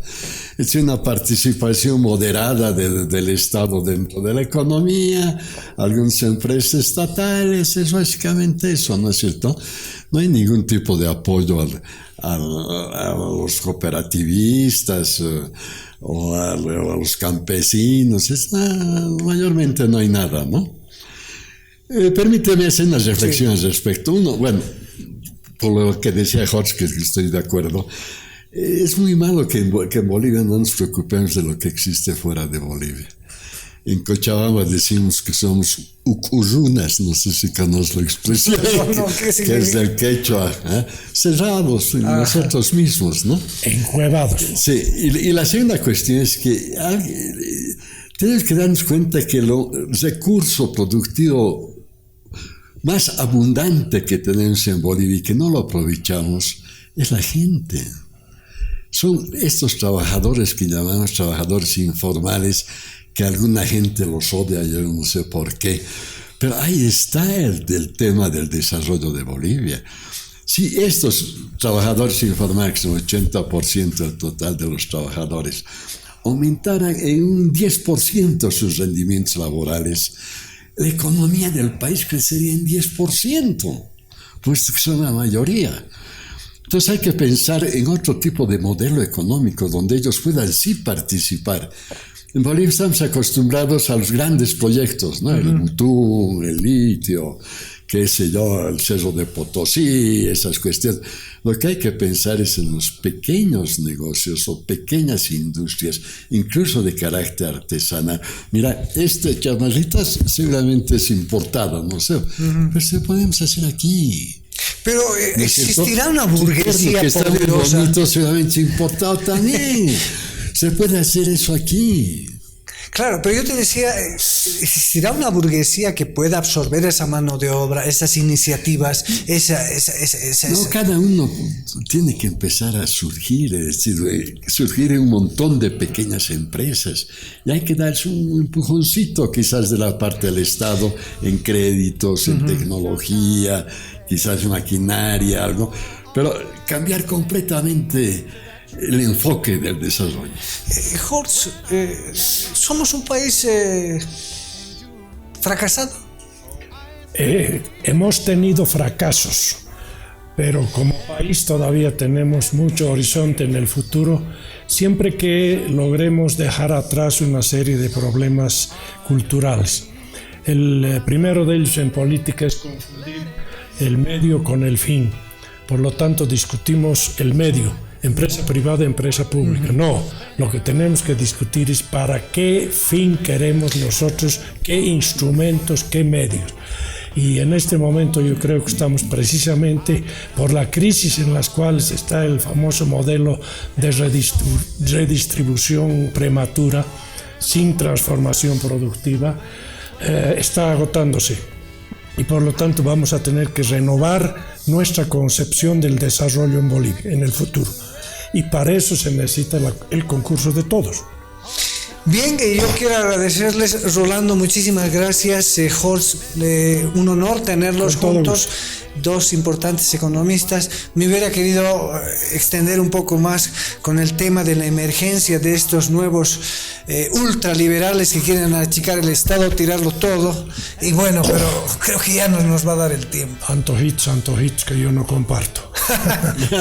Speaker 4: Es una participación moderada del Estado dentro de la economía, algunas empresas estatales, es básicamente eso, ¿no es cierto? No hay ningún tipo de apoyo a los cooperativistas o a los campesinos, mayormente no hay nada, ¿no? Permíteme hacer unas reflexiones respecto. Uno, bueno, por lo que decía Jorge, que estoy de acuerdo, es muy malo que en Bolivia no nos preocupemos de lo que existe fuera de Bolivia. En Cochabamba decimos que somos ucurunas, no sé si conoces la expresión, que es del quechua, cerrados en nosotros mismos, ¿no?
Speaker 3: Encuevados.
Speaker 4: Sí, y la segunda cuestión es que tenemos que darnos cuenta que el recurso productivo más abundante que tenemos en Bolivia y que no lo aprovechamos es la gente. Son estos trabajadores que llamamos trabajadores informales, que alguna gente los odia, yo no sé por qué, pero ahí está el tema del desarrollo de Bolivia. Si estos trabajadores informales, son 80% del total de los trabajadores, aumentaran en un 10% sus rendimientos laborales, la economía del país crecería en 10%, puesto que son la mayoría. Entonces hay que pensar en otro tipo de modelo económico donde ellos puedan sí participar. En Bolivia estamos acostumbrados a los grandes proyectos, ¿no? El Butú, el litio, qué sé yo, el Cerro de Potosí, esas cuestiones. Lo que hay que pensar es en los pequeños negocios o pequeñas industrias, incluso de carácter artesanal. Mira, chamarritas seguramente es importada, no sé, pero se podemos hacer aquí.
Speaker 2: Pero existirá una burguesía
Speaker 4: que está bien bonito, seguramente importado también. Se puede hacer eso aquí.
Speaker 2: Claro, pero yo te decía, ¿existirá una burguesía que pueda absorber esa mano de obra, esas iniciativas,
Speaker 4: No, cada uno tiene que empezar a surgir, es decir, surgir en un montón de pequeñas empresas. Y hay que darse un empujoncito quizás de la parte del Estado en créditos, en tecnología, quizás maquinaria, algo, pero cambiar completamente el enfoque del desarrollo.
Speaker 2: Jorge, ¿somos un país fracasado?
Speaker 3: Hemos tenido fracasos, pero como país todavía tenemos mucho horizonte en el futuro, siempre que logremos dejar atrás una serie de problemas culturales. El primero de ellos en política es confundir el medio con el fin. Por lo tanto, discutimos el medio, empresa privada, empresa pública. No, lo que tenemos que discutir es para qué fin queremos nosotros, qué instrumentos, qué medios. Y en este momento yo creo que estamos precisamente por la crisis en las cuales está el famoso modelo de redistribución prematura, sin transformación productiva, está agotándose. Y por lo tanto vamos a tener que renovar nuestra concepción del desarrollo en Bolivia en el futuro. Y para eso se necesita el concurso de todos.
Speaker 2: Bien, yo quiero agradecerles, Rolando, muchísimas gracias, Jorge, un honor tenerlos
Speaker 3: Con todo
Speaker 2: juntos, dos importantes economistas. Me hubiera querido extender un poco más con el tema de la emergencia de estos nuevos ultraliberales que quieren achicar el Estado, tirarlo todo, y bueno, pero creo que ya no nos va a dar el tiempo.
Speaker 3: Antojitos que yo no comparto.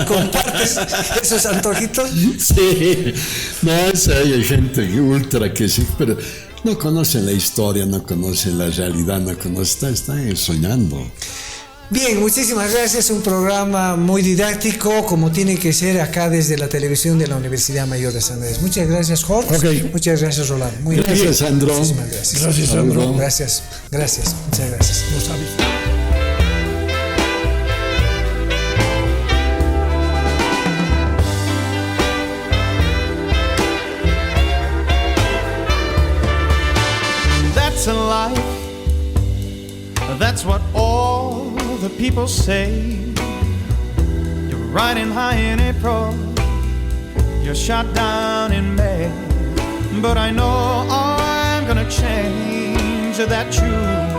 Speaker 2: ¿Compartes esos antojitos?
Speaker 4: Sí, no, hay gente ultra que sí, pero no conocen la historia, no conocen la realidad, no conocen, están soñando.
Speaker 2: Bien, muchísimas gracias. Un programa muy didáctico, como tiene que ser acá desde la televisión de la Universidad Mayor de San Andrés. Muchas gracias, Jorge.
Speaker 3: Okay.
Speaker 2: Muchas gracias, Rolando. Muy
Speaker 4: Gracias,
Speaker 2: bien.
Speaker 4: Sandro.
Speaker 2: Muchísimas gracias.
Speaker 3: Gracias, Sandro.
Speaker 2: Gracias. Muchas gracias.
Speaker 3: No sabes.
Speaker 1: That's a life. That's what all the people say. You're riding high in April. You're shot down in May. But I know I'm gonna change that tune.